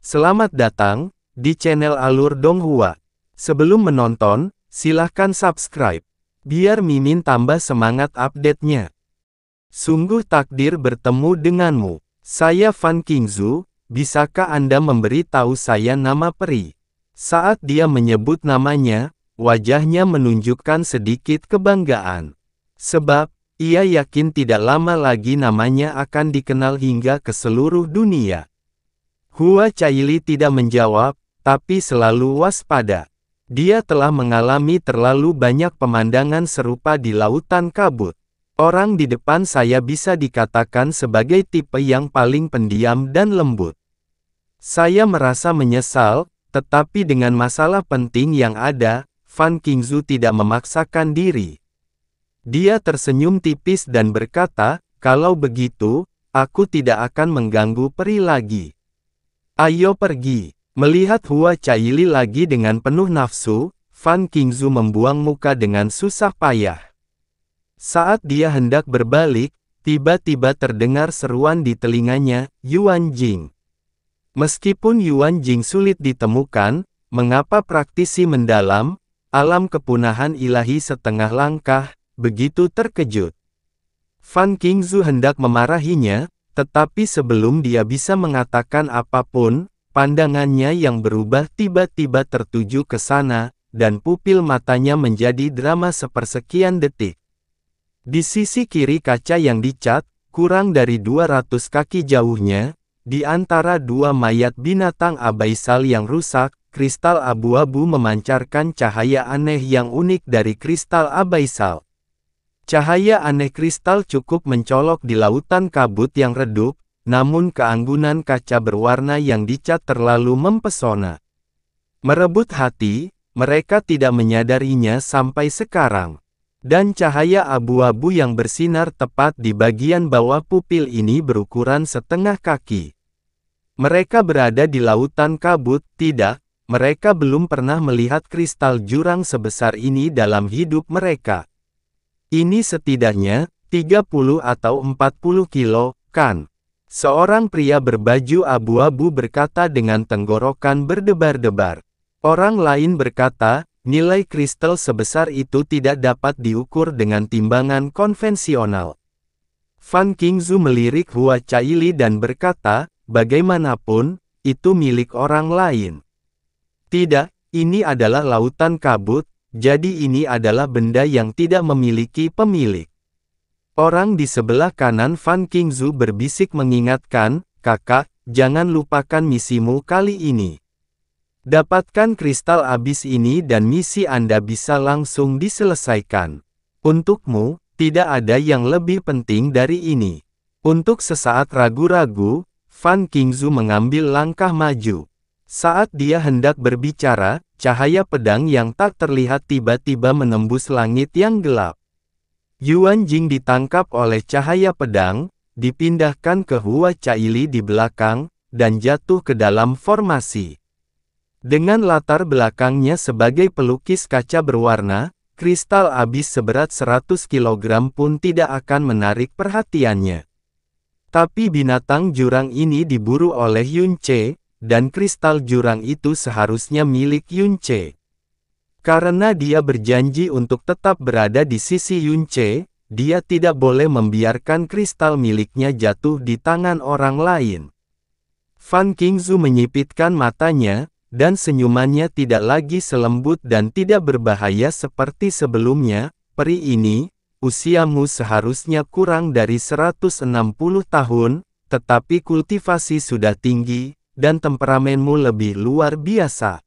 Selamat datang di channel Alur Donghua. Sebelum menonton, silahkan subscribe, biar Mimin tambah semangat update-nya. Sungguh takdir bertemu denganmu. Saya Fan Qingzu, bisakah Anda memberi tahu saya nama peri? Saat dia menyebut namanya, wajahnya menunjukkan sedikit kebanggaan. Sebab, ia yakin tidak lama lagi namanya akan dikenal hingga ke seluruh dunia. Hua Caili tidak menjawab, tapi selalu waspada. Dia telah mengalami terlalu banyak pemandangan serupa di lautan kabut. Orang di depan saya bisa dikatakan sebagai tipe yang paling pendiam dan lembut. Saya merasa menyesal, tetapi dengan masalah penting yang ada, Fan Qingzu tidak memaksakan diri. Dia tersenyum tipis dan berkata, "Kalau begitu, aku tidak akan mengganggu peri lagi. Ayo pergi." Melihat Hua Caili lagi dengan penuh nafsu, Fan Qingzu membuang muka dengan susah payah. Saat dia hendak berbalik, tiba-tiba terdengar seruan di telinganya, "Yuan Jing." Meskipun Yuan Jing sulit ditemukan, mengapa praktisi mendalam, alam kepunahan ilahi setengah langkah, begitu terkejut? Fan Qingzu hendak memarahinya, tetapi sebelum dia bisa mengatakan apapun, pandangannya yang berubah tiba-tiba tertuju ke sana, dan pupil matanya menjadi drama sepersekian detik. Di sisi kiri kaca yang dicat, kurang dari 200 kaki jauhnya, di antara dua mayat binatang abaisal yang rusak, kristal abu-abu memancarkan cahaya aneh yang unik dari kristal abaisal. Cahaya aneh kristal cukup mencolok di lautan kabut yang redup, namun keanggunan kaca berwarna yang dicat terlalu mempesona. Merebut hati, mereka tidak menyadarinya sampai sekarang. Dan cahaya abu-abu yang bersinar tepat di bagian bawah pupil ini berukuran setengah kaki. Mereka berada di lautan kabut, tidak, mereka belum pernah melihat kristal jurang sebesar ini dalam hidup mereka. Ini setidaknya 30 atau 40 kilo, kan? Seorang pria berbaju abu-abu berkata dengan tenggorokan berdebar-debar. Orang lain berkata, nilai kristal sebesar itu tidak dapat diukur dengan timbangan konvensional. Fan Qingzu melirik Hua Caili dan berkata, bagaimanapun, itu milik orang lain. Tidak, ini adalah lautan kabut. Jadi ini adalah benda yang tidak memiliki pemilik. Orang di sebelah kanan Fan Qingzu berbisik mengingatkan, "Kakak, jangan lupakan misimu kali ini. Dapatkan kristal abis ini dan misi Anda bisa langsung diselesaikan. Untukmu, tidak ada yang lebih penting dari ini." Untuk sesaat ragu-ragu, Fan Qingzu mengambil langkah maju. Saat dia hendak berbicara, cahaya pedang yang tak terlihat tiba-tiba menembus langit yang gelap. Yuan Jing ditangkap oleh cahaya pedang, dipindahkan ke Hua Caili di belakang, dan jatuh ke dalam formasi. Dengan latar belakangnya sebagai pelukis kaca berwarna, kristal abis seberat 100 kg pun tidak akan menarik perhatiannya. Tapi binatang jurang ini diburu oleh Yun Ce, dan kristal jurang itu seharusnya milik Yun Ce. Karena dia berjanji untuk tetap berada di sisi Yun Ce, dia tidak boleh membiarkan kristal miliknya jatuh di tangan orang lain. Fan Qingzu menyipitkan matanya, dan senyumannya tidak lagi selembut dan tidak berbahaya seperti sebelumnya. "Peri ini, usiamu seharusnya kurang dari 160 tahun, tetapi kultivasi sudah tinggi, dan temperamenmu lebih luar biasa.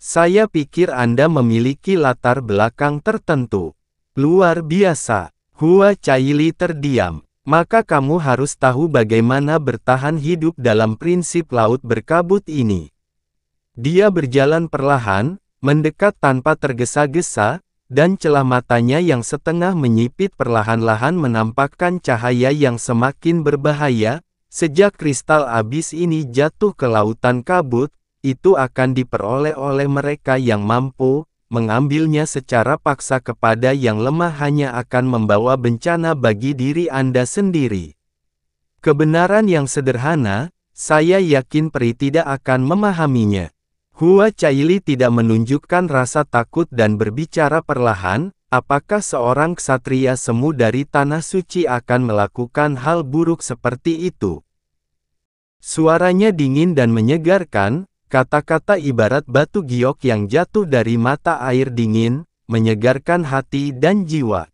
Saya pikir Anda memiliki latar belakang tertentu." "Luar biasa." Hua Caili terdiam. "Maka kamu harus tahu bagaimana bertahan hidup dalam prinsip laut berkabut ini." Dia berjalan perlahan, mendekat tanpa tergesa-gesa, dan celah matanya yang setengah menyipit perlahan-lahan menampakkan cahaya yang semakin berbahaya. Sejak kristal abis ini jatuh ke lautan kabut, itu akan diperoleh oleh mereka yang mampu mengambilnya secara paksa kepada yang lemah hanya akan membawa bencana bagi diri Anda sendiri. Kebenaran yang sederhana, saya yakin peri tidak akan memahaminya. Hua Caili tidak menunjukkan rasa takut dan berbicara perlahan, apakah seorang ksatria semu dari Tanah Suci akan melakukan hal buruk seperti itu? Suaranya dingin dan menyegarkan, kata-kata ibarat batu giok yang jatuh dari mata air dingin, menyegarkan hati dan jiwa.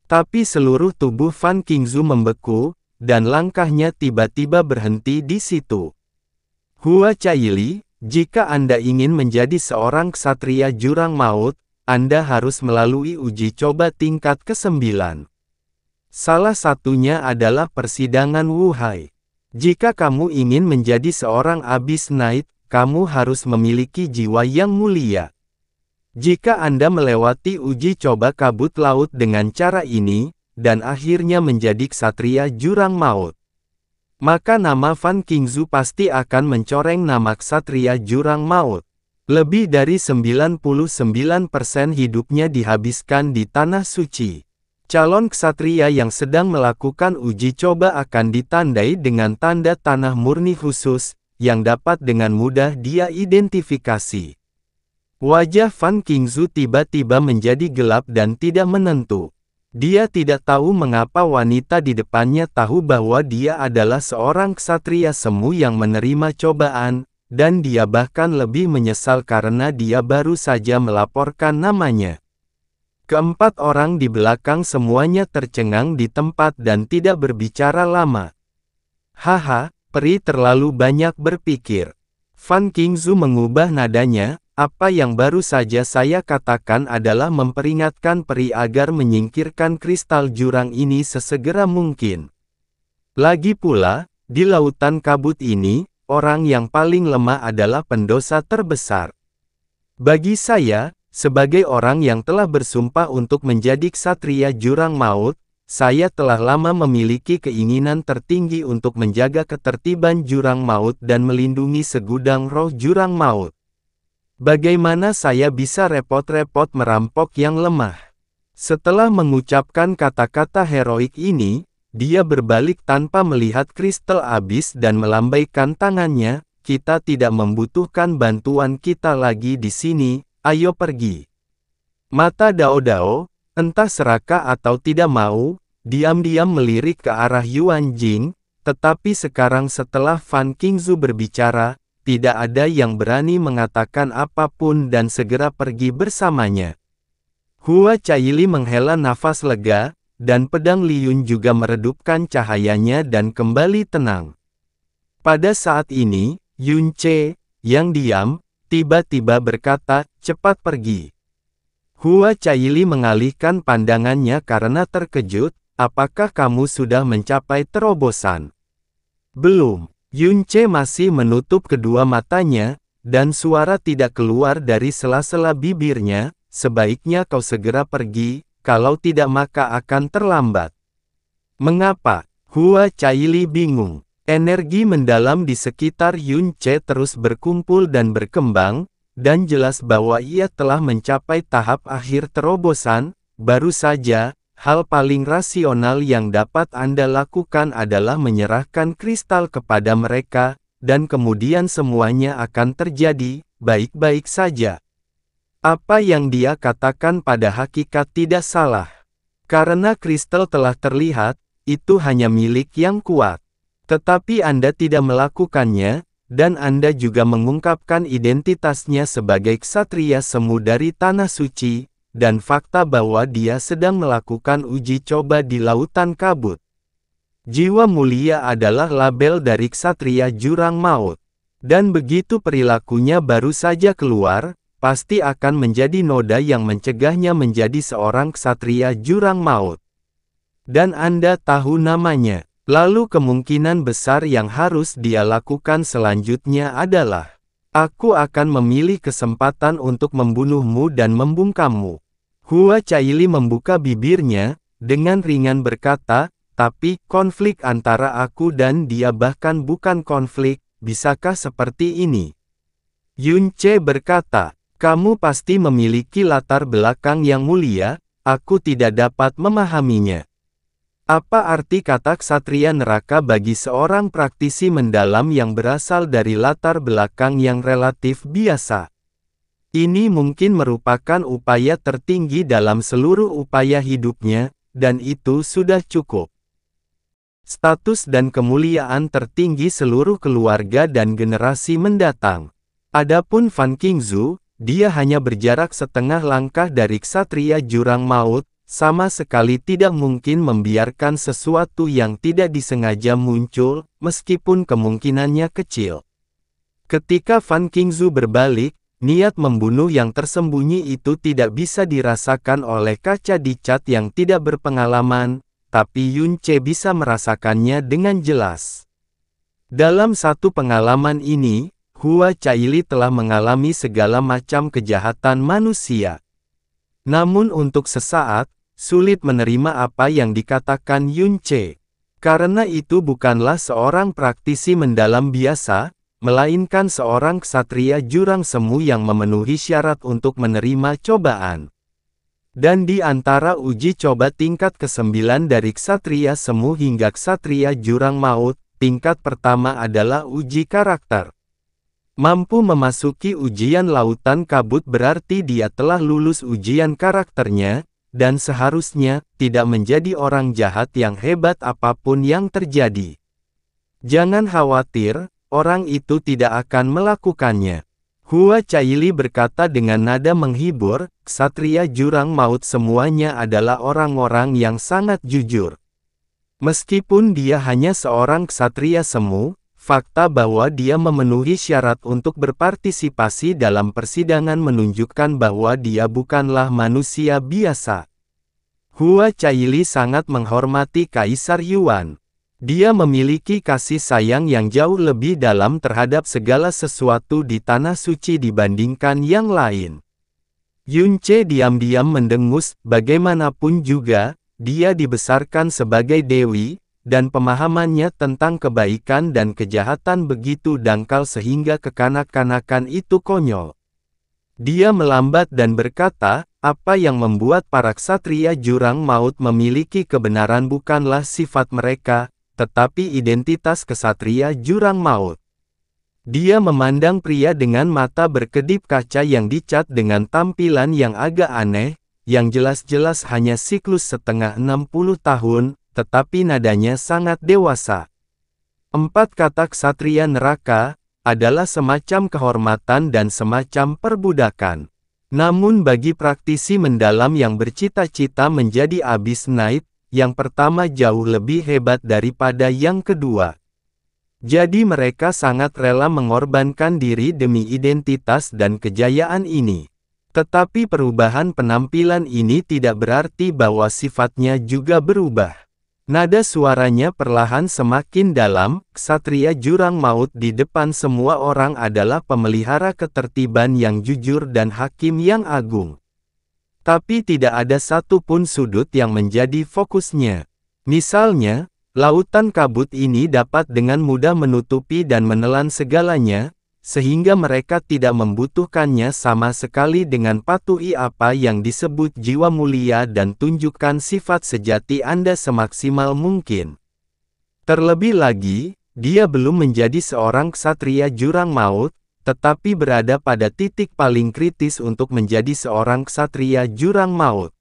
Tapi seluruh tubuh Fan Qingzu membeku, dan langkahnya tiba-tiba berhenti di situ. Hua Caili, jika Anda ingin menjadi seorang ksatria jurang maut, Anda harus melalui uji coba tingkat ke-9. Salah satunya adalah persidangan Wuhai. Jika kamu ingin menjadi seorang Abyss Knight, kamu harus memiliki jiwa yang mulia. Jika Anda melewati uji coba kabut laut dengan cara ini, dan akhirnya menjadi ksatria jurang maut, maka nama Fan Qingzu pasti akan mencoreng nama ksatria jurang maut. Lebih dari 99% hidupnya dihabiskan di Tanah Suci. Calon ksatria yang sedang melakukan uji coba akan ditandai dengan tanda tanah murni khusus, yang dapat dengan mudah dia identifikasi. Wajah Fan Qingzu tiba-tiba menjadi gelap dan tidak menentu. Dia tidak tahu mengapa wanita di depannya tahu bahwa dia adalah seorang ksatria semu yang menerima cobaan, dan dia bahkan lebih menyesal karena dia baru saja melaporkan namanya. Keempat orang di belakang semuanya tercengang di tempat dan tidak berbicara lama. Haha, peri terlalu banyak berpikir. Fan Qingzu mengubah nadanya. Apa yang baru saja saya katakan adalah memperingatkan peri agar menyingkirkan kristal jurang ini sesegera mungkin. Lagi pula, di lautan kabut ini, orang yang paling lemah adalah pendosa terbesar. Bagi saya, sebagai orang yang telah bersumpah untuk menjadi ksatria jurang maut, saya telah lama memiliki keinginan tertinggi untuk menjaga ketertiban jurang maut dan melindungi segudang roh jurang maut. Bagaimana saya bisa repot-repot merampok yang lemah? Setelah mengucapkan kata-kata heroik ini, dia berbalik tanpa melihat kristal Abyss dan melambaikan tangannya. Kita tidak membutuhkan bantuan kita lagi di sini, ayo pergi. Mata Dao Dao, entah serakah atau tidak mau, diam-diam melirik ke arah Yuan Jing, tetapi sekarang setelah Fan Qingzu berbicara, tidak ada yang berani mengatakan apapun dan segera pergi bersamanya. Hua Caili menghela nafas lega, dan pedang Liyun juga meredupkan cahayanya dan kembali tenang. Pada saat ini, Yun Ce, yang diam, tiba-tiba berkata, cepat pergi. Hua Caili mengalihkan pandangannya karena terkejut, apakah kamu sudah mencapai terobosan? Belum. Yun Ce masih menutup kedua matanya, dan suara tidak keluar dari sela-sela bibirnya, sebaiknya kau segera pergi, kalau tidak maka akan terlambat. Mengapa? Hua Caili bingung. Energi mendalam di sekitar Yun Ce terus berkumpul dan berkembang, dan jelas bahwa ia telah mencapai tahap akhir terobosan. Baru saja, hal paling rasional yang dapat Anda lakukan adalah menyerahkan kristal kepada mereka, dan kemudian semuanya akan terjadi baik-baik saja. Apa yang dia katakan pada hakikat tidak salah. Karena kristal telah terlihat, itu hanya milik yang kuat. Tetapi Anda tidak melakukannya, dan Anda juga mengungkapkan identitasnya sebagai ksatria semu dari Tanah Suci, dan fakta bahwa dia sedang melakukan uji coba di lautan kabut. Jiwa mulia adalah label dari ksatria jurang maut. Dan begitu perilakunya baru saja keluar, pasti akan menjadi noda yang mencegahnya menjadi seorang ksatria jurang maut. Dan Anda tahu namanya. Lalu kemungkinan besar yang harus dia lakukan selanjutnya adalah, aku akan memilih kesempatan untuk membunuhmu dan membungkammu. Hua Caili membuka bibirnya, dengan ringan berkata, tapi, konflik antara aku dan dia bahkan bukan konflik, bisakah seperti ini? Yun Ce berkata, kamu pasti memiliki latar belakang yang mulia, aku tidak dapat memahaminya. Apa arti kata ksatria neraka bagi seorang praktisi mendalam yang berasal dari latar belakang yang relatif biasa? Ini mungkin merupakan upaya tertinggi dalam seluruh upaya hidupnya, dan itu sudah cukup. Status dan kemuliaan tertinggi seluruh keluarga dan generasi mendatang. Adapun Fan Qingzu, dia hanya berjarak setengah langkah dari ksatria jurang maut, sama sekali tidak mungkin membiarkan sesuatu yang tidak disengaja muncul, meskipun kemungkinannya kecil. Ketika Fan Qingzu berbalik, niat membunuh yang tersembunyi itu tidak bisa dirasakan oleh kaca di cat yang tidak berpengalaman, tapi Yun Ce bisa merasakannya dengan jelas. Dalam satu pengalaman ini, Hua Caili telah mengalami segala macam kejahatan manusia. Namun untuk sesaat, sulit menerima apa yang dikatakan Yun Ce. Karena itu bukanlah seorang praktisi mendalam biasa, melainkan seorang ksatria jurang semu yang memenuhi syarat untuk menerima cobaan. Dan di antara uji coba tingkat ke-9 dari ksatria semu hingga ksatria jurang maut, tingkat pertama adalah uji karakter. Mampu memasuki ujian lautan kabut berarti dia telah lulus ujian karakternya, dan seharusnya tidak menjadi orang jahat yang hebat apapun yang terjadi. Jangan khawatir, orang itu tidak akan melakukannya. Hua Caili berkata dengan nada menghibur, ksatria jurang maut semuanya adalah orang-orang yang sangat jujur. Meskipun dia hanya seorang ksatria semu, fakta bahwa dia memenuhi syarat untuk berpartisipasi dalam persidangan menunjukkan bahwa dia bukanlah manusia biasa. Hua Caili sangat menghormati Kaisar Yuan. Dia memiliki kasih sayang yang jauh lebih dalam terhadap segala sesuatu di Tanah Suci dibandingkan yang lain. Yun Ce diam-diam mendengus, bagaimanapun juga, dia dibesarkan sebagai dewi, dan pemahamannya tentang kebaikan dan kejahatan begitu dangkal sehingga kekanak-kanakan itu konyol. Dia melambat dan berkata, apa yang membuat para ksatria jurang maut memiliki kebenaran bukanlah sifat mereka, tetapi identitas ksatria jurang maut. Dia memandang pria dengan mata berkedip kaca yang dicat dengan tampilan yang agak aneh, yang jelas-jelas hanya siklus setengah 60 tahun, tetapi nadanya sangat dewasa. 4 kata ksatria neraka adalah semacam kehormatan dan semacam perbudakan. Namun bagi praktisi mendalam yang bercita-cita menjadi Abyss Knight, yang pertama jauh lebih hebat daripada yang kedua. Jadi mereka sangat rela mengorbankan diri demi identitas dan kejayaan ini. Tetapi perubahan penampilan ini tidak berarti bahwa sifatnya juga berubah. Nada suaranya perlahan semakin dalam, ksatria jurang maut di depan semua orang adalah pemelihara ketertiban yang jujur dan hakim yang agung. Tapi tidak ada satu pun sudut yang menjadi fokusnya. Misalnya, lautan kabut ini dapat dengan mudah menutupi dan menelan segalanya, sehingga mereka tidak membutuhkannya sama sekali dengan patuhi apa yang disebut jiwa mulia dan tunjukkan sifat sejati Anda semaksimal mungkin. Terlebih lagi, dia belum menjadi seorang ksatria jurang maut, tetapi berada pada titik paling kritis untuk menjadi seorang ksatria jurang maut.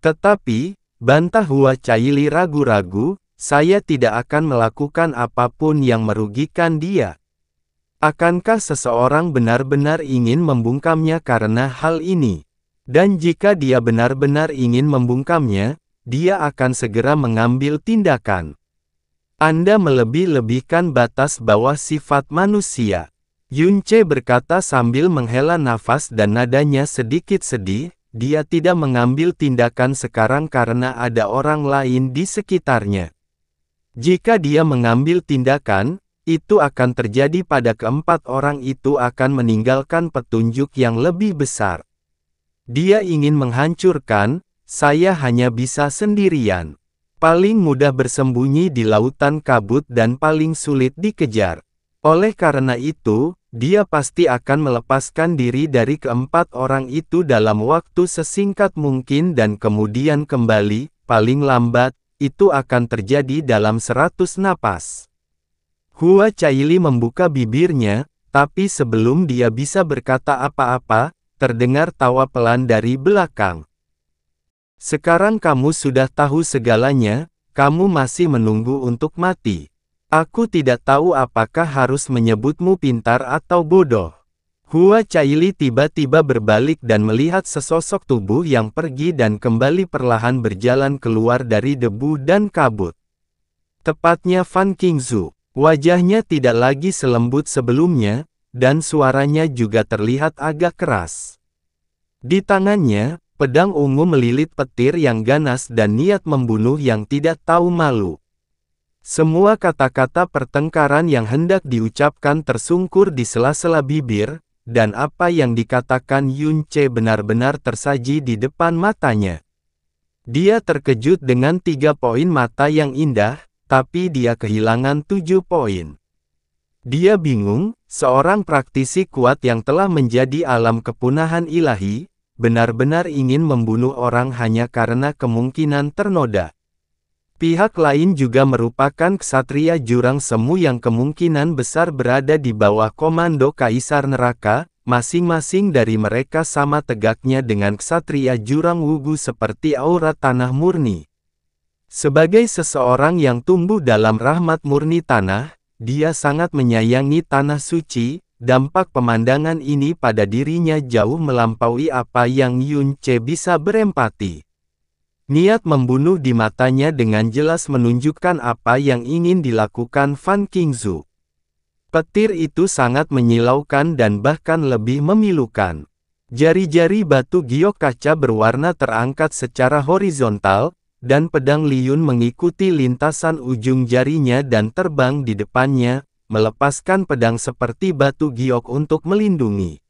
Tetapi, bantah Hua Caili ragu-ragu, saya tidak akan melakukan apapun yang merugikan dia. Akankah seseorang benar-benar ingin membungkamnya karena hal ini? Dan jika dia benar-benar ingin membungkamnya, dia akan segera mengambil tindakan. Anda melebih-lebihkan batas bawah sifat manusia. Yun Ce berkata sambil menghela nafas dan nadanya sedikit sedih, dia tidak mengambil tindakan sekarang karena ada orang lain di sekitarnya. Jika dia mengambil tindakan, itu akan terjadi pada keempat orang itu akan meninggalkan petunjuk yang lebih besar. Dia ingin menghancurkan, saya hanya bisa sendirian. Paling mudah bersembunyi di lautan kabut dan paling sulit dikejar. Oleh karena itu, dia pasti akan melepaskan diri dari keempat orang itu dalam waktu sesingkat mungkin dan kemudian kembali, paling lambat, itu akan terjadi dalam 100 napas. Hua Caili membuka bibirnya, tapi sebelum dia bisa berkata apa-apa, terdengar tawa pelan dari belakang. Sekarang kamu sudah tahu segalanya, kamu masih menunggu untuk mati. Aku tidak tahu apakah harus menyebutmu pintar atau bodoh. Hua Caili tiba-tiba berbalik dan melihat sesosok tubuh yang pergi dan kembali perlahan berjalan keluar dari debu dan kabut. Tepatnya Fan Qingzu. Wajahnya tidak lagi selembut sebelumnya, dan suaranya juga terlihat agak keras. Di tangannya, pedang ungu melilit petir yang ganas dan niat membunuh yang tidak tahu malu. Semua kata-kata pertengkaran yang hendak diucapkan tersungkur di sela-sela bibir, dan apa yang dikatakan Yun Ce benar-benar tersaji di depan matanya. Dia terkejut dengan 3 poin mata yang indah, tapi dia kehilangan 7 poin. Dia bingung, seorang praktisi kuat yang telah menjadi alam kepunahan ilahi, benar-benar ingin membunuh orang hanya karena kemungkinan ternoda. Pihak lain juga merupakan ksatria jurang semu yang kemungkinan besar berada di bawah komando Kaisar Neraka, masing-masing dari mereka sama tegaknya dengan ksatria jurang wugu seperti aura tanah murni. Sebagai seseorang yang tumbuh dalam rahmat murni tanah, dia sangat menyayangi tanah suci. Dampak pemandangan ini pada dirinya jauh melampaui apa yang Yun Ce bisa berempati. Niat membunuh di matanya dengan jelas menunjukkan apa yang ingin dilakukan Fan Qingzu. Petir itu sangat menyilaukan dan bahkan lebih memilukan. Jari-jari batu giok kaca berwarna terangkat secara horizontal, dan pedang Liyun mengikuti lintasan ujung jarinya dan terbang di depannya, melepaskan pedang seperti batu giok untuk melindungi.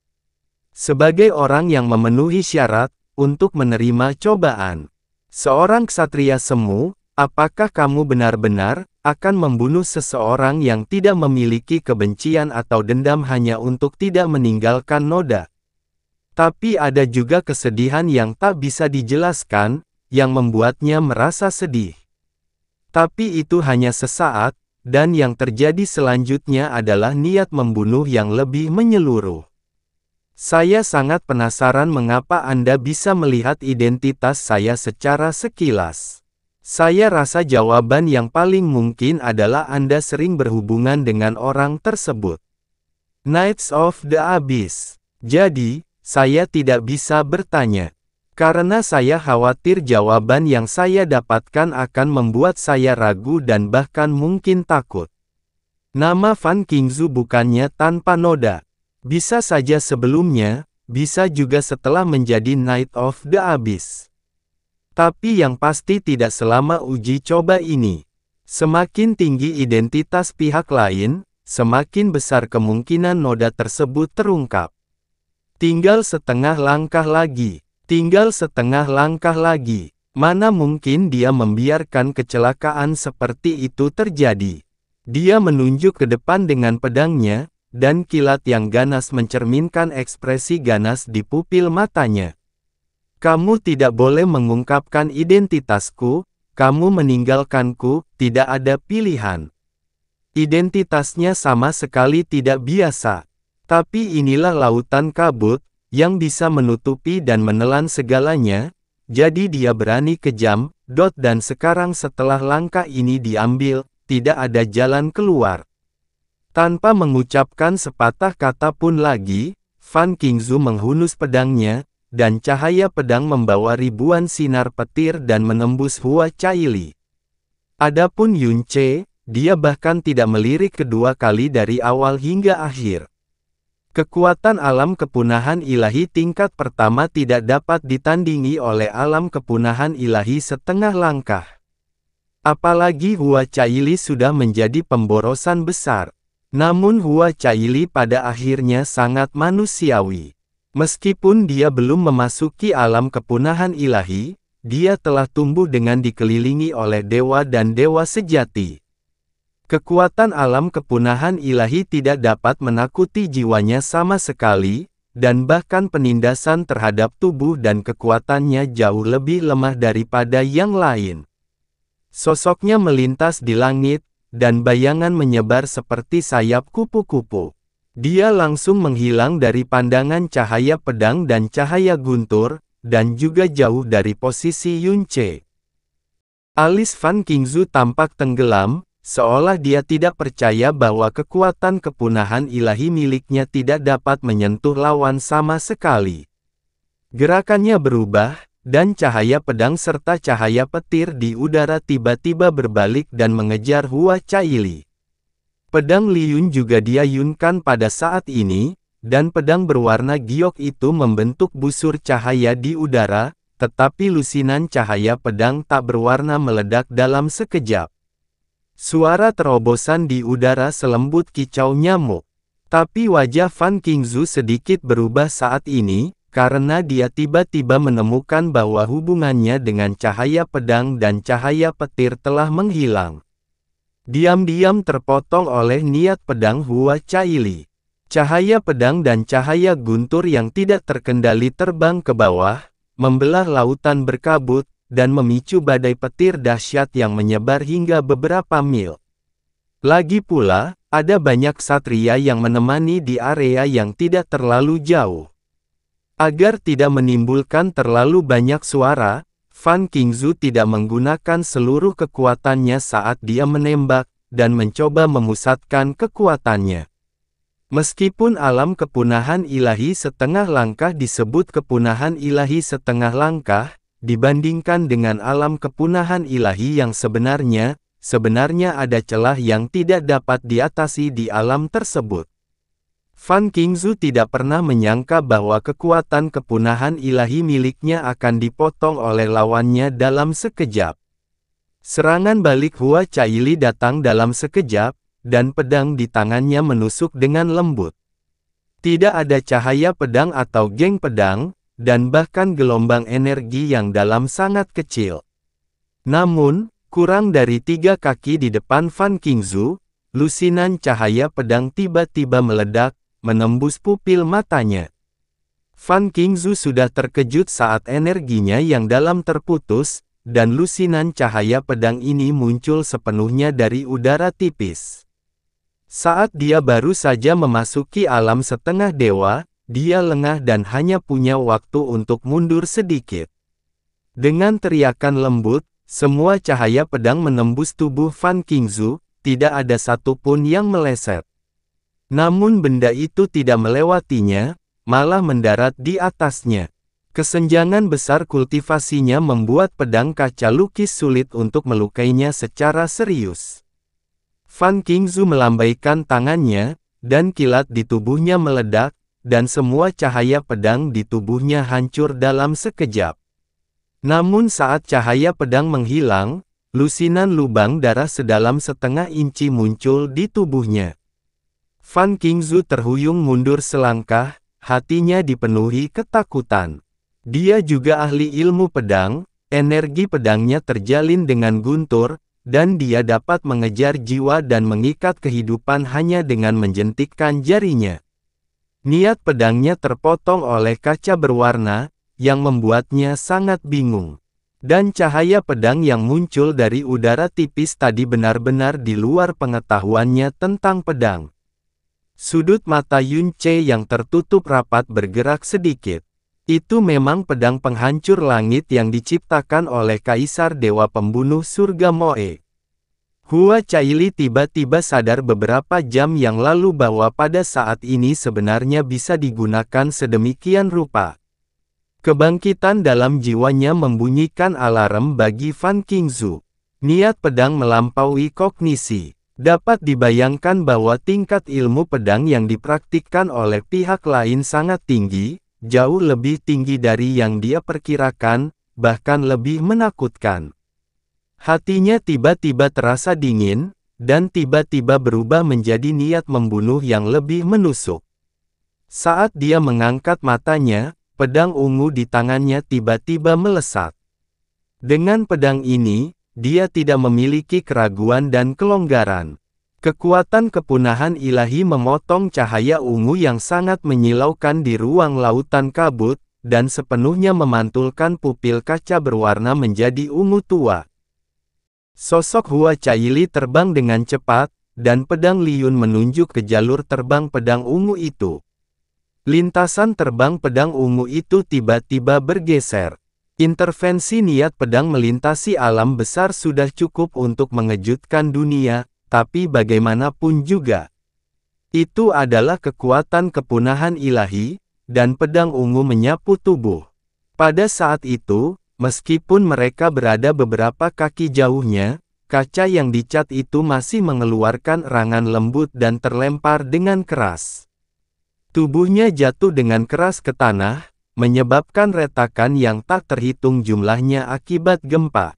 Sebagai orang yang memenuhi syarat untuk menerima cobaan, seorang ksatria semu, apakah kamu benar-benar akan membunuh seseorang yang tidak memiliki kebencian atau dendam hanya untuk tidak meninggalkan noda? Tapi ada juga kesedihan yang tak bisa dijelaskan, yang membuatnya merasa sedih. Tapi itu hanya sesaat, dan yang terjadi selanjutnya adalah niat membunuh yang lebih menyeluruh. Saya sangat penasaran mengapa Anda bisa melihat identitas saya secara sekilas. Saya rasa jawaban yang paling mungkin adalah Anda sering berhubungan dengan orang tersebut. Knights of the Abyss. Jadi, saya tidak bisa bertanya. Karena saya khawatir jawaban yang saya dapatkan akan membuat saya ragu dan bahkan mungkin takut. Nama Fan Qingzu bukannya tanpa noda. Bisa saja sebelumnya, bisa juga setelah menjadi Knight of the Abyss. Tapi yang pasti tidak selama uji coba ini. Semakin tinggi identitas pihak lain, semakin besar kemungkinan noda tersebut terungkap. Tinggal setengah langkah lagi. Tinggal setengah langkah lagi. Mana mungkin dia membiarkan kecelakaan seperti itu terjadi. Dia menunjuk ke depan dengan pedangnya, dan kilat yang ganas mencerminkan ekspresi ganas di pupil matanya. Kamu tidak boleh mengungkapkan identitasku, kamu meninggalkanku, tidak ada pilihan. Identitasnya sama sekali tidak biasa. Tapi inilah lautan kabut, yang bisa menutupi dan menelan segalanya, jadi dia berani kejam, dan sekarang setelah langkah ini diambil, tidak ada jalan keluar. Tanpa mengucapkan sepatah kata pun lagi, Fan Qingzu menghunus pedangnya, dan cahaya pedang membawa ribuan sinar petir dan menembus Hua Caili. Adapun Yun Ce, dia bahkan tidak melirik kedua kali dari awal hingga akhir. Kekuatan alam kepunahan ilahi tingkat pertama tidak dapat ditandingi oleh alam kepunahan ilahi setengah langkah. Apalagi Hua Caili sudah menjadi pemborosan besar. Namun Hua Caili pada akhirnya sangat manusiawi. Meskipun dia belum memasuki alam kepunahan ilahi, dia telah tumbuh dengan dikelilingi oleh dewa dan dewa sejati. Kekuatan alam kepunahan ilahi tidak dapat menakuti jiwanya sama sekali, dan bahkan penindasan terhadap tubuh dan kekuatannya jauh lebih lemah daripada yang lain. Sosoknya melintas di langit, dan bayangan menyebar seperti sayap kupu-kupu. Dia langsung menghilang dari pandangan cahaya pedang dan cahaya guntur, dan juga jauh dari posisi Yunce. Alis Fan Qingzu tampak tenggelam, seolah dia tidak percaya bahwa kekuatan kepunahan ilahi miliknya tidak dapat menyentuh lawan sama sekali. Gerakannya berubah, dan cahaya pedang serta cahaya petir di udara tiba-tiba berbalik dan mengejar Hua Caili. Pedang Liyun juga diayunkan pada saat ini, dan pedang berwarna giok itu membentuk busur cahaya di udara, tetapi lusinan cahaya pedang tak berwarna meledak dalam sekejap. Suara terobosan di udara selembut kicau nyamuk. Tapi wajah Fan Qingzu sedikit berubah saat ini, karena dia tiba-tiba menemukan bahwa hubungannya dengan cahaya pedang dan cahaya petir telah menghilang. Diam-diam terpotong oleh niat pedang Hua Caili. Cahaya pedang dan cahaya guntur yang tidak terkendali terbang ke bawah, membelah lautan berkabut, dan memicu badai petir dahsyat yang menyebar hingga beberapa mil. Lagi pula, ada banyak satria yang menemani di area yang tidak terlalu jauh. Agar tidak menimbulkan terlalu banyak suara, Fan Qingzu tidak menggunakan seluruh kekuatannya saat dia menembak, dan mencoba memusatkan kekuatannya. Meskipun alam kepunahan ilahi setengah langkah disebut kepunahan ilahi setengah langkah, dibandingkan dengan alam kepunahan ilahi yang sebenarnya ada celah yang tidak dapat diatasi di alam tersebut. Fan Qingzu tidak pernah menyangka bahwa kekuatan kepunahan ilahi miliknya akan dipotong oleh lawannya dalam sekejap. Serangan balik Hua Caili datang dalam sekejap, dan pedang di tangannya menusuk dengan lembut. Tidak ada cahaya pedang atau geng pedang, dan bahkan gelombang energi yang dalam sangat kecil. Namun, kurang dari 3 kaki di depan Fan Qingzu, lusinan cahaya pedang tiba-tiba meledak, menembus pupil matanya. Fan Qingzu sudah terkejut saat energinya yang dalam terputus, dan lusinan cahaya pedang ini muncul sepenuhnya dari udara tipis. Saat dia baru saja memasuki alam setengah dewa, dia lengah dan hanya punya waktu untuk mundur sedikit. Dengan teriakan lembut, semua cahaya pedang menembus tubuh Fan Qingzu, tidak ada satupun yang meleset. Namun benda itu tidak melewatinya, malah mendarat di atasnya. Kesenjangan besar kultivasinya membuat pedang kaca lukis sulit untuk melukainya secara serius. Fan Qingzu melambaikan tangannya, dan kilat di tubuhnya meledak, dan semua cahaya pedang di tubuhnya hancur dalam sekejap. Namun saat cahaya pedang menghilang, lusinan lubang darah sedalam setengah inci muncul di tubuhnya. Fan Qingzu terhuyung mundur selangkah, hatinya dipenuhi ketakutan. Dia juga ahli ilmu pedang, energi pedangnya terjalin dengan guntur, dan dia dapat mengejar jiwa dan mengikat kehidupan hanya dengan menjentikkan jarinya. Niat pedangnya terpotong oleh kaca berwarna, yang membuatnya sangat bingung. Dan cahaya pedang yang muncul dari udara tipis tadi benar-benar di luar pengetahuannya tentang pedang. Sudut mata Yunce yang tertutup rapat bergerak sedikit. Itu memang pedang penghancur langit yang diciptakan oleh Kaisar Dewa Pembunuh Surga Moe. Hua Caili tiba-tiba sadar beberapa jam yang lalu bahwa pada saat ini sebenarnya bisa digunakan sedemikian rupa. Kebangkitan dalam jiwanya membunyikan alarm bagi Fan Qingzu. Niat pedang melampaui kognisi. Dapat dibayangkan bahwa tingkat ilmu pedang yang dipraktikkan oleh pihak lain sangat tinggi, jauh lebih tinggi dari yang dia perkirakan, bahkan lebih menakutkan. Hatinya tiba-tiba terasa dingin, dan tiba-tiba berubah menjadi niat membunuh yang lebih menusuk. Saat dia mengangkat matanya, pedang ungu di tangannya tiba-tiba melesat. Dengan pedang ini, dia tidak memiliki keraguan dan kelonggaran. Kekuatan kepunahan ilahi memotong cahaya ungu yang sangat menyilaukan di ruang lautan kabut, dan sepenuhnya memantulkan pupil kaca berwarna menjadi ungu tua. Sosok Hua Caili terbang dengan cepat, dan pedang Liyun menunjuk ke jalur terbang pedang ungu itu. Lintasan terbang pedang ungu itu tiba-tiba bergeser. Intervensi niat pedang melintasi alam besar sudah cukup untuk mengejutkan dunia, tapi bagaimanapun juga. Itu adalah kekuatan kepunahan ilahi, dan pedang ungu menyapu tubuh. Pada saat itu, meskipun mereka berada beberapa kaki jauhnya, kaca yang dicat itu masih mengeluarkan erangan lembut dan terlempar dengan keras. Tubuhnya jatuh dengan keras ke tanah, menyebabkan retakan yang tak terhitung jumlahnya akibat gempa.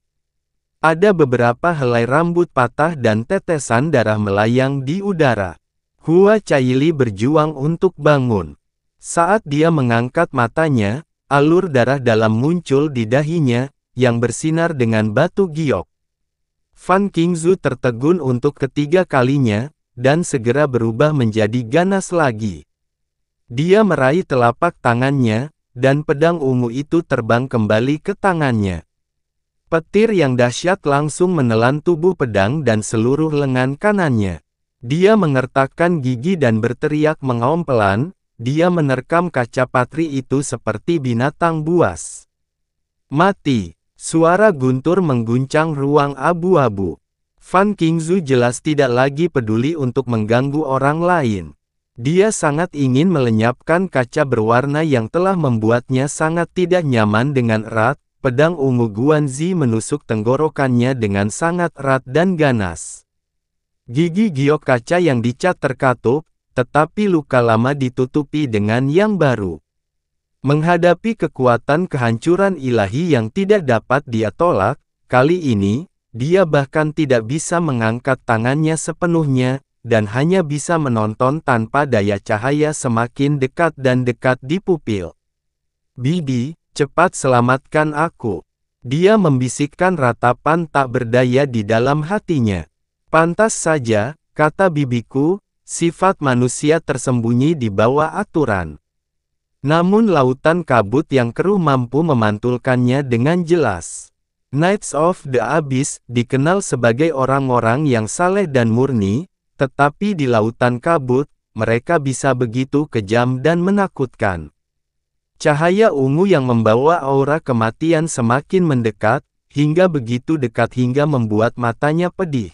Ada beberapa helai rambut patah dan tetesan darah melayang di udara. Hua Caili berjuang untuk bangun. Saat dia mengangkat matanya, alur darah dalam muncul di dahinya, yang bersinar dengan batu giok. Fan Qingzu tertegun untuk ketiga kalinya, dan segera berubah menjadi ganas lagi. Dia meraih telapak tangannya, dan pedang ungu itu terbang kembali ke tangannya. Petir yang dahsyat langsung menelan tubuh pedang dan seluruh lengan kanannya. Dia mengertakkan gigi dan berteriak mengaum pelan, dia menerkam kaca patri itu seperti binatang buas. Mati! Suara guntur mengguncang ruang abu-abu. Fan Qingzu jelas tidak lagi peduli untuk mengganggu orang lain. Dia sangat ingin melenyapkan kaca berwarna yang telah membuatnya sangat tidak nyaman dengan erat. Pedang ungu Guanzi menusuk tenggorokannya dengan sangat erat dan ganas. Gigi giok kaca yang dicat terkatup, tetapi luka lama ditutupi dengan yang baru. Menghadapi kekuatan kehancuran ilahi yang tidak dapat dia tolak, kali ini, dia bahkan tidak bisa mengangkat tangannya sepenuhnya, dan hanya bisa menonton tanpa daya cahaya semakin dekat dan dekat di pupil. Bibi, cepat selamatkan aku. Dia membisikkan ratapan tak berdaya di dalam hatinya. Pantas saja, kata bibiku, sifat manusia tersembunyi di bawah aturan. Namun lautan kabut yang keruh mampu memantulkannya dengan jelas. Knights of the Abyss dikenal sebagai orang-orang yang saleh dan murni, tetapi di lautan kabut, mereka bisa begitu kejam dan menakutkan. Cahaya ungu yang membawa aura kematian semakin mendekat, hingga begitu dekat hingga membuat matanya pedih.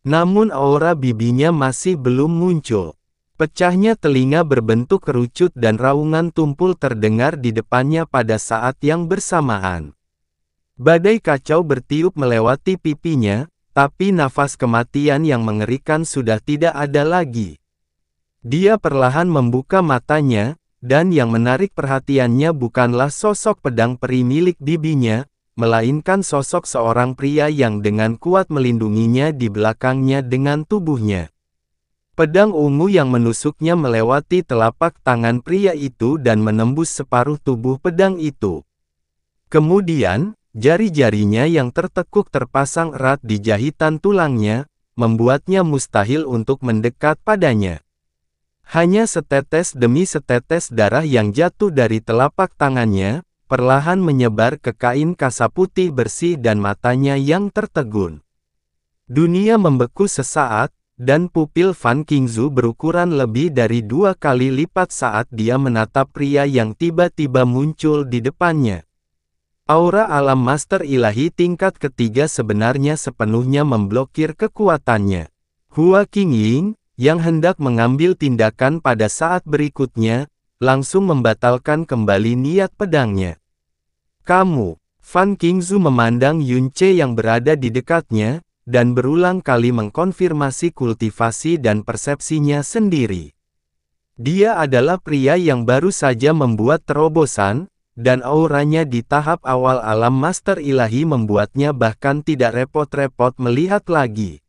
Namun aura bibinya masih belum muncul. Pecahnya telinga berbentuk kerucut dan raungan tumpul terdengar di depannya pada saat yang bersamaan. Badai kacau bertiup melewati pipinya, tapi nafas kematian yang mengerikan sudah tidak ada lagi. Dia perlahan membuka matanya, dan yang menarik perhatiannya bukanlah sosok pedang peri milik bibinya, melainkan sosok seorang pria yang dengan kuat melindunginya di belakangnya dengan tubuhnya. Pedang ungu yang menusuknya melewati telapak tangan pria itu dan menembus separuh tubuh pedang itu. Kemudian, jari-jarinya yang tertekuk terpasang erat di jahitan tulangnya, membuatnya mustahil untuk mendekat padanya. Hanya setetes demi setetes darah yang jatuh dari telapak tangannya, perlahan menyebar ke kain kasa putih bersih dan matanya yang tertegun. Dunia membeku sesaat, dan pupil Fan Qingzu berukuran lebih dari 2 kali lipat saat dia menatap pria yang tiba-tiba muncul di depannya. Aura alam master ilahi tingkat ketiga sebenarnya sepenuhnya memblokir kekuatannya. Hua Qingying, yang hendak mengambil tindakan pada saat berikutnya, langsung membatalkan kembali niat pedangnya. Kamu, Fan Qingzu memandang Yun Ce yang berada di dekatnya, dan berulang kali mengkonfirmasi kultivasi dan persepsinya sendiri. Dia adalah pria yang baru saja membuat terobosan, dan auranya di tahap awal alam master ilahi membuatnya bahkan tidak repot-repot melihat lagi.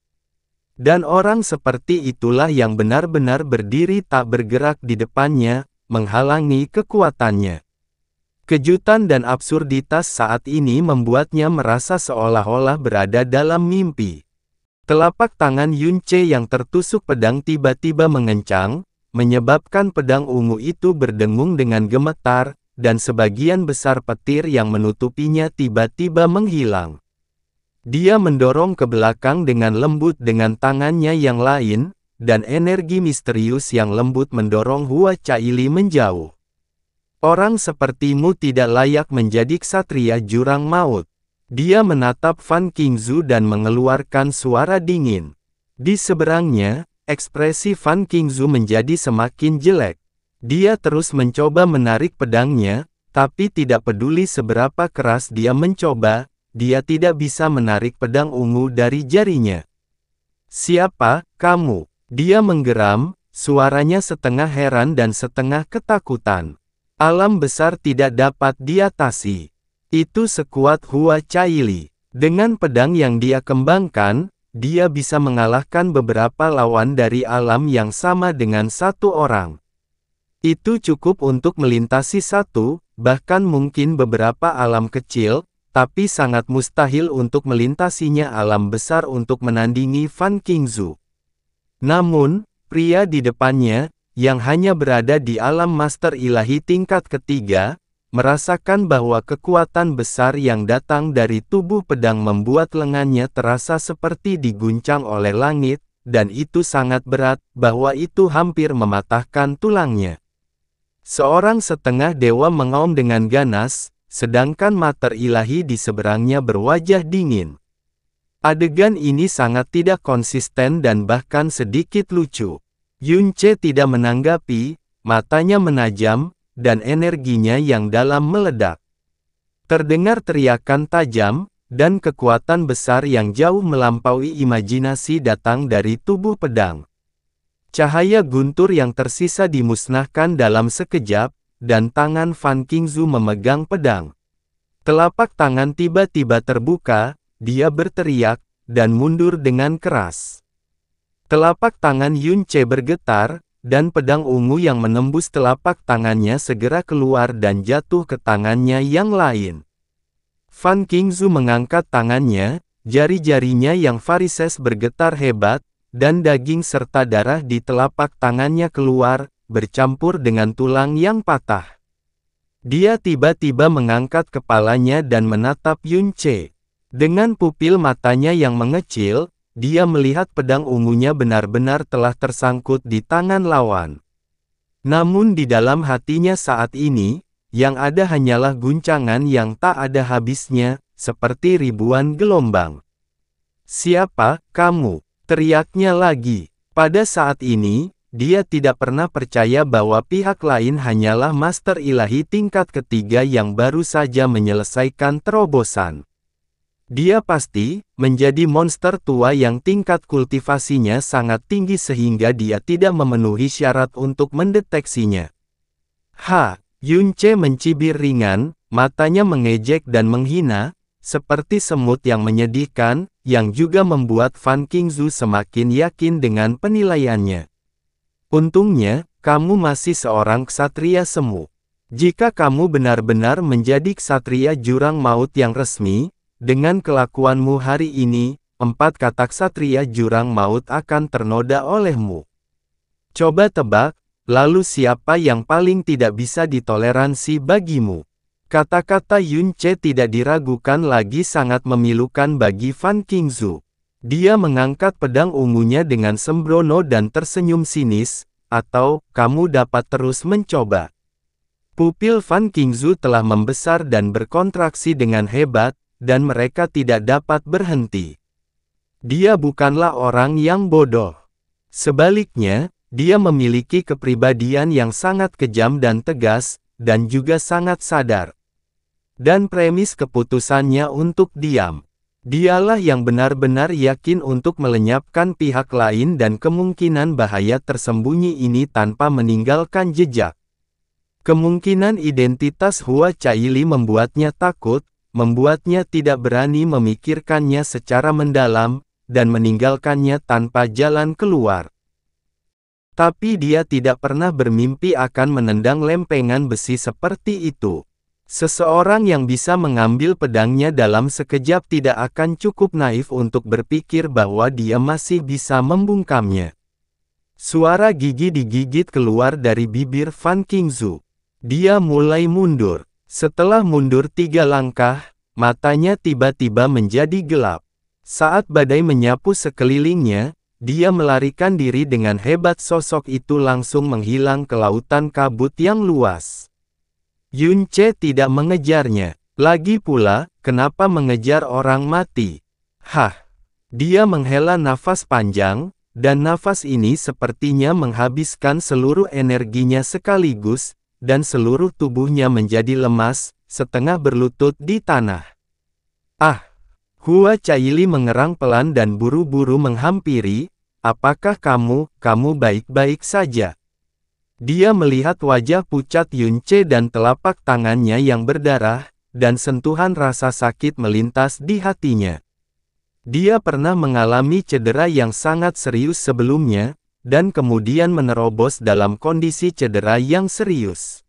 Dan orang seperti itulah yang benar-benar berdiri tak bergerak di depannya, menghalangi kekuatannya. Kejutan dan absurditas saat ini membuatnya merasa seolah-olah berada dalam mimpi. Telapak tangan Yun Ce yang tertusuk pedang tiba-tiba mengencang, menyebabkan pedang ungu itu berdengung dengan gemetar, dan sebagian besar petir yang menutupinya tiba-tiba menghilang. Dia mendorong ke belakang dengan lembut dengan tangannya yang lain, dan energi misterius yang lembut mendorong Hua Caili menjauh. Orang sepertimu tidak layak menjadi ksatria jurang maut. Dia menatap Fan Qingzu dan mengeluarkan suara dingin. Di seberangnya, ekspresi Fan Qingzu menjadi semakin jelek. Dia terus mencoba menarik pedangnya, tapi tidak peduli seberapa keras dia mencoba, dia tidak bisa menarik pedang ungu dari jarinya. "Siapa kamu?" Dia menggeram, suaranya setengah heran dan setengah ketakutan. Alam besar tidak dapat diatasi. Itu sekuat Hua Caili. Dengan pedang yang dia kembangkan, dia bisa mengalahkan beberapa lawan dari alam yang sama dengan satu orang. Itu cukup untuk melintasi satu, bahkan mungkin beberapa alam kecil, tapi sangat mustahil untuk melintasinya alam besar untuk menandingi Fan Qingzu. Namun, pria di depannya, yang hanya berada di alam master ilahi tingkat ketiga, merasakan bahwa kekuatan besar yang datang dari tubuh pedang membuat lengannya terasa seperti diguncang oleh langit, dan itu sangat berat, bahwa itu hampir mematahkan tulangnya. Seorang setengah dewa mengaum dengan ganas, sedangkan mater ilahi di seberangnya berwajah dingin. Adegan ini sangat tidak konsisten dan bahkan sedikit lucu. Yunce tidak menanggapi, matanya menajam, dan energinya yang dalam meledak. Terdengar teriakan tajam, dan kekuatan besar yang jauh melampaui imajinasi datang dari tubuh pedang. Cahaya guntur yang tersisa dimusnahkan dalam sekejap, dan tangan Fan Qingzu memegang pedang. Telapak tangan tiba-tiba terbuka, dia berteriak, dan mundur dengan keras. Telapak tangan Yunce bergetar, dan pedang ungu yang menembus telapak tangannya segera keluar dan jatuh ke tangannya yang lain. Fan Qingzu mengangkat tangannya, jari-jarinya yang varises bergetar hebat, dan daging serta darah di telapak tangannya keluar, bercampur dengan tulang yang patah. Dia tiba-tiba mengangkat kepalanya dan menatap Yunce. Dengan pupil matanya yang mengecil, dia melihat pedang ungunya benar-benar telah tersangkut di tangan lawan. Namun di dalam hatinya saat ini, yang ada hanyalah guncangan yang tak ada habisnya, seperti ribuan gelombang. "Siapa kamu?" teriaknya lagi. Pada saat ini, dia tidak pernah percaya bahwa pihak lain hanyalah master ilahi tingkat ketiga yang baru saja menyelesaikan terobosan. Dia pasti menjadi monster tua yang tingkat kultivasinya sangat tinggi sehingga dia tidak memenuhi syarat untuk mendeteksinya. Yunce mencibir ringan, matanya mengejek dan menghina, seperti semut yang menyedihkan, yang juga membuat Fan Qingzu semakin yakin dengan penilaiannya. "Untungnya, kamu masih seorang ksatria semu. Jika kamu benar-benar menjadi ksatria jurang maut yang resmi, dengan kelakuanmu hari ini, 4 kata ksatria jurang maut akan ternoda olehmu. Coba tebak, lalu siapa yang paling tidak bisa ditoleransi bagimu?" Kata-kata Yunce tidak diragukan lagi sangat memilukan bagi Fan Qingzu. Dia mengangkat pedang ungunya dengan sembrono dan tersenyum sinis, "Atau, kamu dapat terus mencoba." Pupil Fan Qingzu telah membesar dan berkontraksi dengan hebat, dan mereka tidak dapat berhenti. Dia bukanlah orang yang bodoh. Sebaliknya, dia memiliki kepribadian yang sangat kejam dan tegas, dan juga sangat sadar. Dan premis keputusannya untuk diam. Dialah yang benar-benar yakin untuk melenyapkan pihak lain dan kemungkinan bahaya tersembunyi ini tanpa meninggalkan jejak. Kemungkinan identitas Hua Caili membuatnya takut, membuatnya tidak berani memikirkannya secara mendalam, dan meninggalkannya tanpa jalan keluar. Tapi dia tidak pernah bermimpi akan menendang lempengan besi seperti itu. Seseorang yang bisa mengambil pedangnya dalam sekejap tidak akan cukup naif untuk berpikir bahwa dia masih bisa membungkamnya. Suara gigi digigit keluar dari bibir Fan Qingzu. Dia mulai mundur. Setelah mundur 3 langkah, matanya tiba-tiba menjadi gelap. Saat badai menyapu sekelilingnya, dia melarikan diri dengan hebat. Sosok itu langsung menghilang ke lautan kabut yang luas. Yunce tidak mengejarnya. Lagi pula, kenapa mengejar orang mati? Hah! Dia menghela nafas panjang, dan nafas ini sepertinya menghabiskan seluruh energinya sekaligus, dan seluruh tubuhnya menjadi lemas, setengah berlutut di tanah. Ah! Hua Caili mengerang pelan dan buru-buru menghampiri. Apakah kamu baik-baik saja? Dia melihat wajah pucat Yunce dan telapak tangannya yang berdarah, dan sentuhan rasa sakit melintas di hatinya. Dia pernah mengalami cedera yang sangat serius sebelumnya, dan kemudian menerobos dalam kondisi cedera yang serius.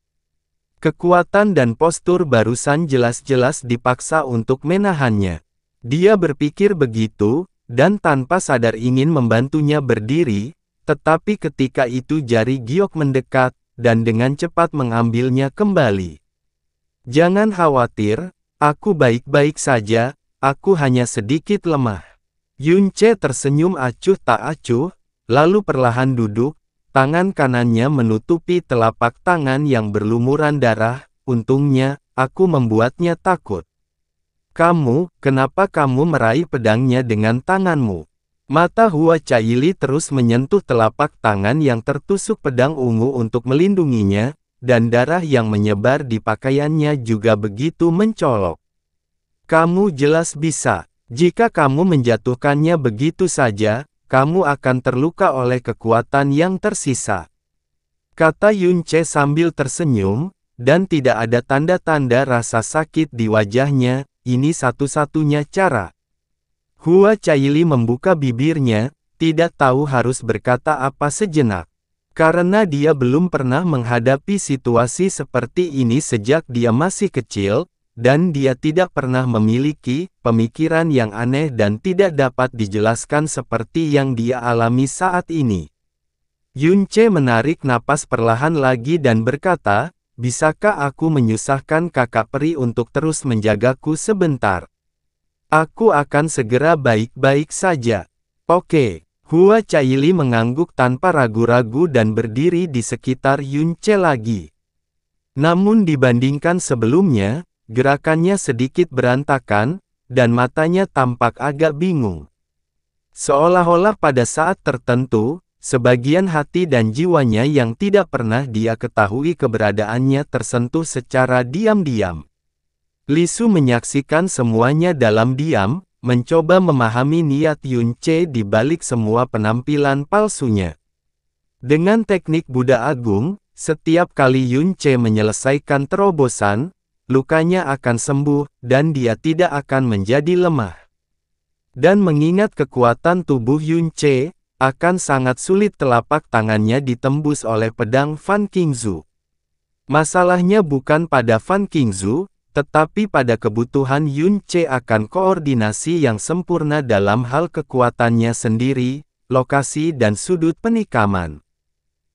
Kekuatan dan postur barusan jelas-jelas dipaksa untuk menahannya. Dia berpikir begitu, dan tanpa sadar ingin membantunya berdiri, tetapi ketika itu jari giok mendekat, dan dengan cepat mengambilnya kembali. Jangan khawatir, aku baik-baik saja, aku hanya sedikit lemah. Yunce tersenyum acuh tak acuh, lalu perlahan duduk, tangan kanannya menutupi telapak tangan yang berlumuran darah. Untungnya, aku membuatnya takut. Kenapa kamu meraih pedangnya dengan tanganmu? Mata Hua Caili terus menyentuh telapak tangan yang tertusuk pedang ungu untuk melindunginya, dan darah yang menyebar di pakaiannya juga begitu mencolok. Kamu jelas bisa. Jika kamu menjatuhkannya begitu saja, kamu akan terluka oleh kekuatan yang tersisa. Kata Yunce sambil tersenyum, dan tidak ada tanda-tanda rasa sakit di wajahnya. Ini satu-satunya cara. Hua Caili membuka bibirnya, tidak tahu harus berkata apa sejenak. Karena dia belum pernah menghadapi situasi seperti ini sejak dia masih kecil, dan dia tidak pernah memiliki pemikiran yang aneh dan tidak dapat dijelaskan seperti yang dia alami saat ini. Yunce menarik napas perlahan lagi dan berkata, bisakah aku menyusahkan kakak peri untuk terus menjagaku sebentar? Aku akan segera baik-baik saja. Oke. Hua Caili mengangguk tanpa ragu-ragu dan berdiri di sekitar Yunce lagi. Namun dibandingkan sebelumnya, gerakannya sedikit berantakan, dan matanya tampak agak bingung. Seolah-olah pada saat tertentu, sebagian hati dan jiwanya yang tidak pernah dia ketahui keberadaannya tersentuh secara diam-diam. Li Su menyaksikan semuanya dalam diam, mencoba memahami niat Yunce di balik semua penampilan palsunya. Dengan teknik Buddha Agung, setiap kali Yunce menyelesaikan terobosan, lukanya akan sembuh, dan dia tidak akan menjadi lemah. Dan mengingat kekuatan tubuh Yunce, akan sangat sulit telapak tangannya ditembus oleh pedang Fan Qingzu. Masalahnya bukan pada Fan Qingzu, tetapi pada kebutuhan Yunce akan koordinasi yang sempurna dalam hal kekuatannya sendiri, lokasi dan sudut penikaman.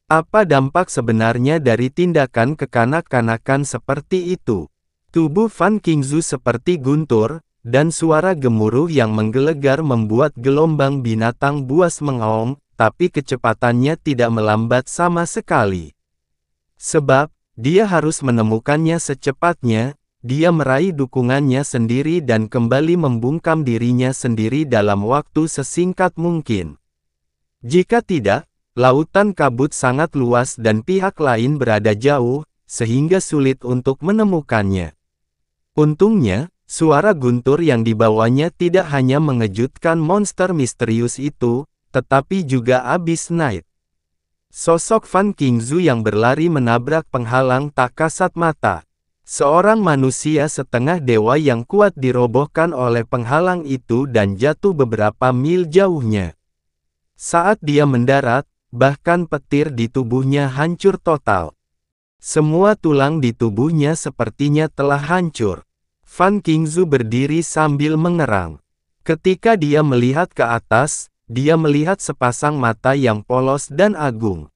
Apa dampak sebenarnya dari tindakan kekanak-kanakan seperti itu? Tubuh Fan Qingzu seperti guntur, dan suara gemuruh yang menggelegar membuat gelombang binatang buas mengaum, tapi kecepatannya tidak melambat sama sekali. Sebab, dia harus menemukannya secepatnya, dia meraih dukungannya sendiri dan kembali membungkam dirinya sendiri dalam waktu sesingkat mungkin. Jika tidak, lautan kabut sangat luas dan pihak lain berada jauh, sehingga sulit untuk menemukannya. Untungnya, suara guntur yang dibawanya tidak hanya mengejutkan monster misterius itu, tetapi juga Abyss Knight. Sosok Fan Qingzu yang berlari menabrak penghalang tak kasat mata. Seorang manusia setengah dewa yang kuat dirobohkan oleh penghalang itu dan jatuh beberapa mil jauhnya. Saat dia mendarat, bahkan petir di tubuhnya hancur total. Semua tulang di tubuhnya sepertinya telah hancur. Fan Qingzu berdiri sambil mengerang. Ketika dia melihat ke atas, dia melihat sepasang mata yang polos dan agung.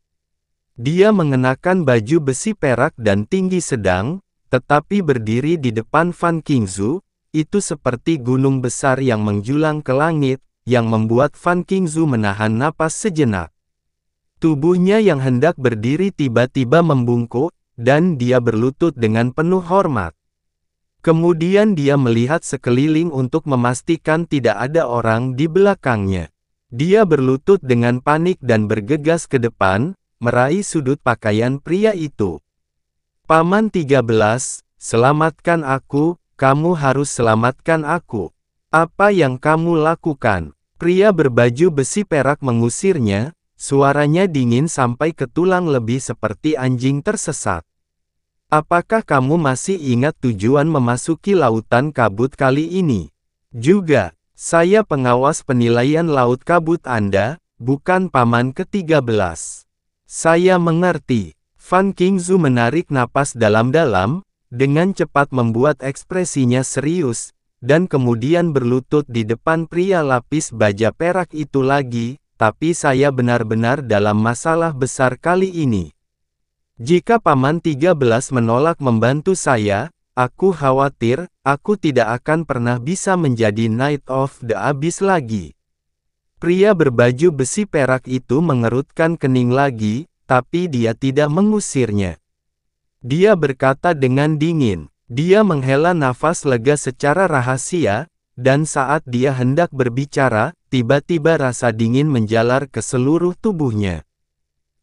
Dia mengenakan baju besi perak dan tinggi sedang, tetapi berdiri di depan Fan Qingzu, itu seperti gunung besar yang menjulang ke langit, yang membuat Fan Qingzu menahan napas sejenak. Tubuhnya yang hendak berdiri tiba-tiba membungkuk, dan dia berlutut dengan penuh hormat. Kemudian dia melihat sekeliling untuk memastikan tidak ada orang di belakangnya. Dia berlutut dengan panik dan bergegas ke depan, meraih sudut pakaian pria itu. "Paman 13, selamatkan aku, kamu harus selamatkan aku. Apa yang kamu lakukan?" Pria berbaju besi perak mengusirnya, suaranya dingin sampai ke tulang lebih seperti anjing tersesat. "Apakah kamu masih ingat tujuan memasuki lautan kabut kali ini? Juga, saya pengawas penilaian laut kabut Anda, bukan paman ke-13. Saya mengerti." Fan Qingzu menarik napas dalam-dalam, dengan cepat membuat ekspresinya serius, dan kemudian berlutut di depan pria lapis baja perak itu lagi, "Tapi saya benar-benar dalam masalah besar kali ini. Jika Paman 13 menolak membantu saya, aku khawatir, aku tidak akan pernah bisa menjadi Knight of the Abyss lagi." Pria berbaju besi perak itu mengerutkan kening lagi, tapi dia tidak mengusirnya. Dia berkata dengan dingin. Dia menghela nafas lega secara rahasia, dan saat dia hendak berbicara, tiba-tiba rasa dingin menjalar ke seluruh tubuhnya.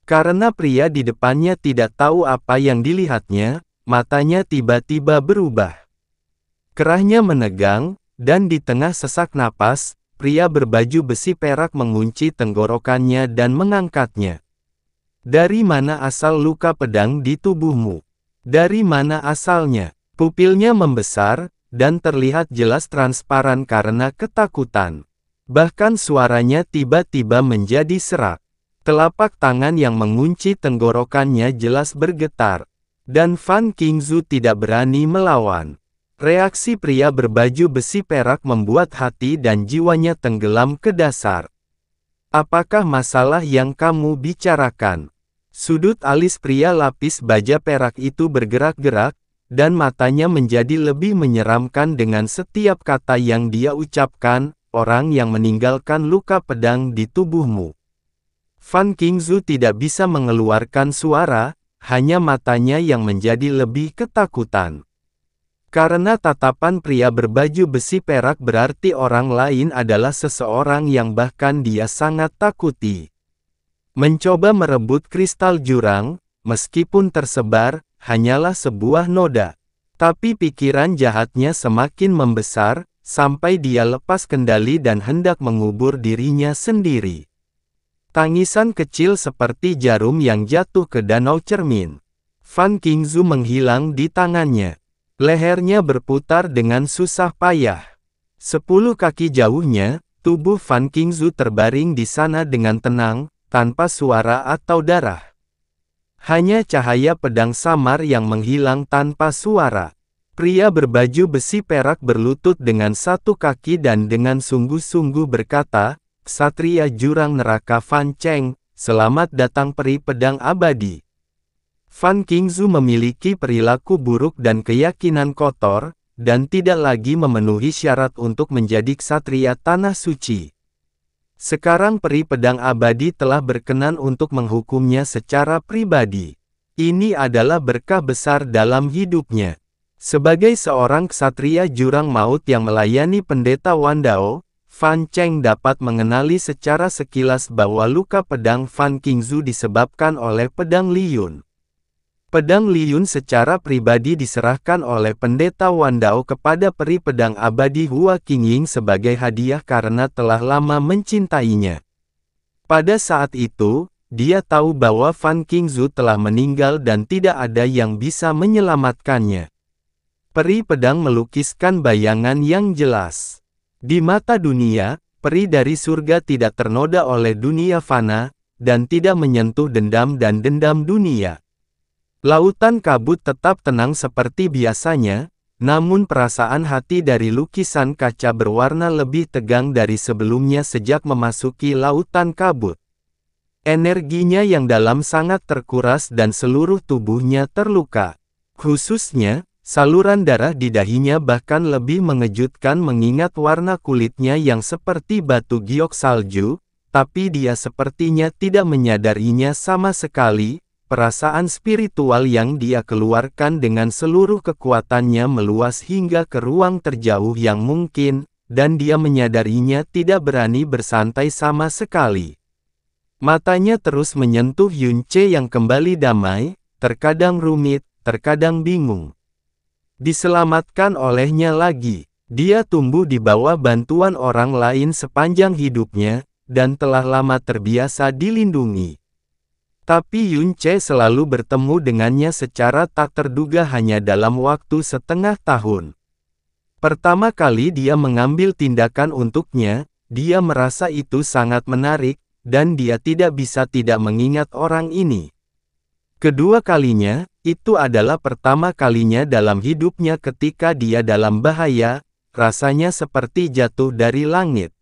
Karena pria di depannya tidak tahu apa yang dilihatnya, matanya tiba-tiba berubah. Kerahnya menegang, dan di tengah sesak napas, pria berbaju besi perak mengunci tenggorokannya dan mengangkatnya. "Dari mana asal luka pedang di tubuhmu? Dari mana asalnya?" Pupilnya membesar, dan terlihat jelas transparan karena ketakutan. Bahkan suaranya tiba-tiba menjadi serak. Telapak tangan yang mengunci tenggorokannya jelas bergetar. Dan Fan Qingzu tidak berani melawan. Reaksi pria berbaju besi perak membuat hati dan jiwanya tenggelam ke dasar. "Apakah masalah yang kamu bicarakan?" Sudut alis pria lapis baja perak itu bergerak-gerak, dan matanya menjadi lebih menyeramkan dengan setiap kata yang dia ucapkan, "Orang yang meninggalkan luka pedang di tubuhmu." Fan Qingzu tidak bisa mengeluarkan suara, hanya matanya yang menjadi lebih ketakutan. Karena tatapan pria berbaju besi perak berarti orang lain adalah seseorang yang bahkan dia sangat takuti. Mencoba merebut kristal jurang, meskipun tersebar, hanyalah sebuah noda. Tapi pikiran jahatnya semakin membesar, sampai dia lepas kendali dan hendak mengubur dirinya sendiri. Tangisan kecil seperti jarum yang jatuh ke danau cermin. Fan Qingzu menghilang di tangannya. Lehernya berputar dengan susah payah. 10 kaki jauhnya, tubuh Fan Qingzu terbaring di sana dengan tenang, tanpa suara atau darah. Hanya cahaya pedang samar yang menghilang tanpa suara. Pria berbaju besi perak berlutut dengan satu kaki dan dengan sungguh-sungguh berkata, "Ksatria jurang neraka Fan Cheng, selamat datang peri pedang abadi." Fan Qingzu memiliki perilaku buruk dan keyakinan kotor, dan tidak lagi memenuhi syarat untuk menjadi ksatria tanah suci. Sekarang peri pedang abadi telah berkenan untuk menghukumnya secara pribadi. Ini adalah berkah besar dalam hidupnya. Sebagai seorang ksatria jurang maut yang melayani pendeta Wandao, Fan Cheng dapat mengenali secara sekilas bahwa luka pedang Fan Qingzu disebabkan oleh pedang Liyun. Pedang Liyun secara pribadi diserahkan oleh pendeta Wandao kepada peri pedang abadi Hua Qingying sebagai hadiah karena telah lama mencintainya. Pada saat itu, dia tahu bahwa Fan Qingzu telah meninggal dan tidak ada yang bisa menyelamatkannya. Peri pedang melukiskan bayangan yang jelas. Di mata dunia, peri dari surga tidak ternoda oleh dunia fana, dan tidak menyentuh dendam dan dendam dunia. Lautan kabut tetap tenang seperti biasanya, namun perasaan hati dari lukisan kaca berwarna lebih tegang dari sebelumnya sejak memasuki lautan kabut. Energinya yang dalam sangat terkuras dan seluruh tubuhnya terluka. Khususnya, Saluran darah di dahinya bahkan lebih mengejutkan mengingat warna kulitnya yang seperti batu giok salju, tapi dia sepertinya tidak menyadarinya sama sekali. Perasaan spiritual yang dia keluarkan dengan seluruh kekuatannya meluas hingga ke ruang terjauh yang mungkin, dan dia menyadarinya tidak berani bersantai sama sekali. Matanya terus menyentuh Yunce yang kembali damai, terkadang rumit, terkadang bingung. Diselamatkan olehnya lagi, dia tumbuh di bawah bantuan orang lain sepanjang hidupnya, dan telah lama terbiasa dilindungi. Tapi Yunce selalu bertemu dengannya secara tak terduga hanya dalam waktu setengah tahun. Pertama kali dia mengambil tindakan untuknya, dia merasa itu sangat menarik, dan dia tidak bisa tidak mengingat orang ini. Kedua kalinya, itu adalah pertama kalinya dalam hidupnya ketika dia dalam bahaya, rasanya seperti jatuh dari langit.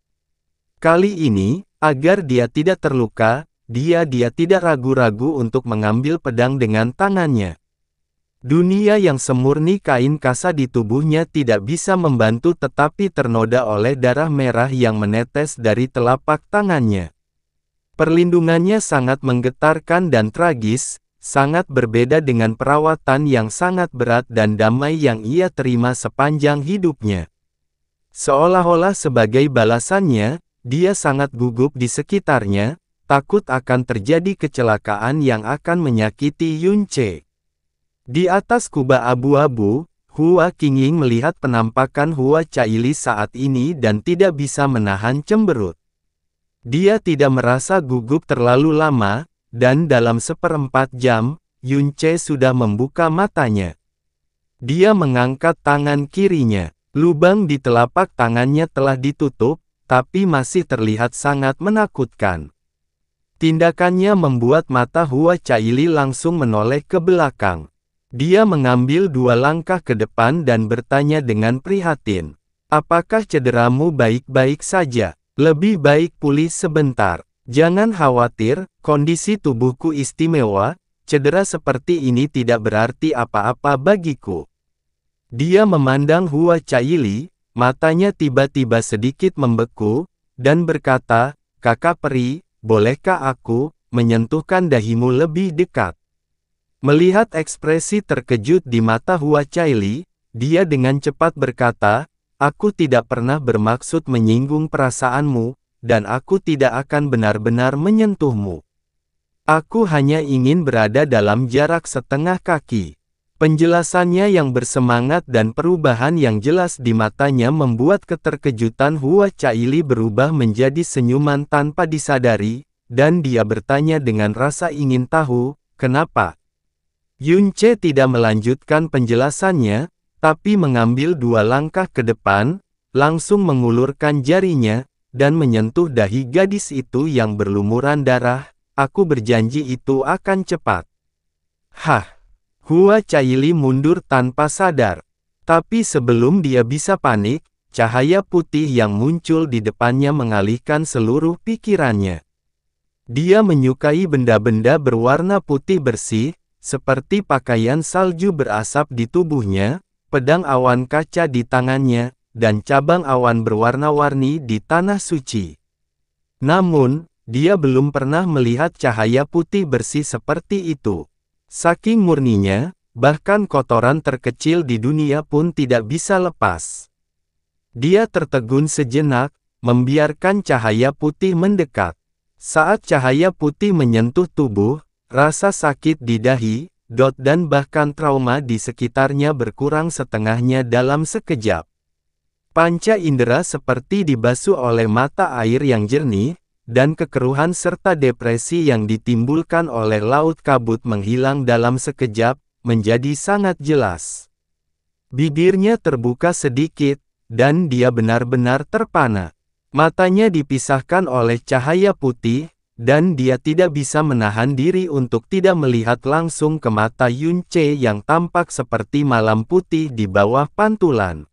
Kali ini, agar dia tidak terluka, dia tidak ragu-ragu untuk mengambil pedang dengan tangannya. Dunia yang semurni kain kasa di tubuhnya tidak bisa membantu tetapi ternoda oleh darah merah yang menetes dari telapak tangannya. Perlindungannya sangat menggetarkan dan tragis, sangat berbeda dengan perawatan yang sangat berat dan damai yang ia terima sepanjang hidupnya. Seolah-olah sebagai balasannya, dia sangat gugup di sekitarnya, takut akan terjadi kecelakaan yang akan menyakiti Yunce. Di atas kubah abu-abu, Hua Qingying melihat penampakan Hua Caili saat ini dan tidak bisa menahan cemberut. Dia tidak merasa gugup terlalu lama, dan dalam 1/4 jam, Yunce sudah membuka matanya. Dia mengangkat tangan kirinya. Lubang di telapak tangannya telah ditutup, tapi masih terlihat sangat menakutkan. Tindakannya membuat mata Hua Caili langsung menoleh ke belakang. Dia mengambil 2 langkah ke depan dan bertanya dengan prihatin. Apakah cederamu baik-baik saja? Lebih baik pulih sebentar. Jangan khawatir, kondisi tubuhku istimewa, cedera seperti ini tidak berarti apa-apa bagiku. Dia memandang Hua Caili, matanya tiba-tiba sedikit membeku, dan berkata, "Kakak peri, bolehkah aku menyentuhkan dahimu lebih dekat?" Melihat ekspresi terkejut di mata Hua Caili, dia dengan cepat berkata, "Aku tidak pernah bermaksud menyinggung perasaanmu, dan aku tidak akan benar-benar menyentuhmu. Aku hanya ingin berada dalam jarak setengah kaki." Penjelasannya yang bersemangat dan perubahan yang jelas di matanya membuat keterkejutan Hua Caili berubah menjadi senyuman tanpa disadari, dan dia bertanya dengan rasa ingin tahu, "Kenapa?" Yunce tidak melanjutkan penjelasannya, tapi mengambil 2 langkah ke depan, langsung mengulurkan jarinya, dan menyentuh dahi gadis itu yang berlumuran darah. "Aku berjanji itu akan cepat." Hah! Hua Caili mundur tanpa sadar. Tapi sebelum dia bisa panik, cahaya putih yang muncul di depannya mengalihkan seluruh pikirannya. Dia menyukai benda-benda berwarna putih bersih, seperti pakaian salju berasap di tubuhnya, pedang awan kaca di tangannya, dan cabang awan berwarna-warni di tanah suci. Namun, dia belum pernah melihat cahaya putih bersih seperti itu. Saking murninya, bahkan kotoran terkecil di dunia pun tidak bisa lepas. Dia tertegun sejenak, membiarkan cahaya putih mendekat. Saat cahaya putih menyentuh tubuh, rasa sakit di dahi, dan bahkan trauma di sekitarnya berkurang setengahnya dalam sekejap. Panca indera seperti dibasuh oleh mata air yang jernih, dan kekeruhan serta depresi yang ditimbulkan oleh laut kabut menghilang dalam sekejap, menjadi sangat jelas. Bibirnya terbuka sedikit, dan dia benar-benar terpana. Matanya dipisahkan oleh cahaya putih, dan dia tidak bisa menahan diri untuk tidak melihat langsung ke mata Yunce yang tampak seperti malam putih di bawah pantulan.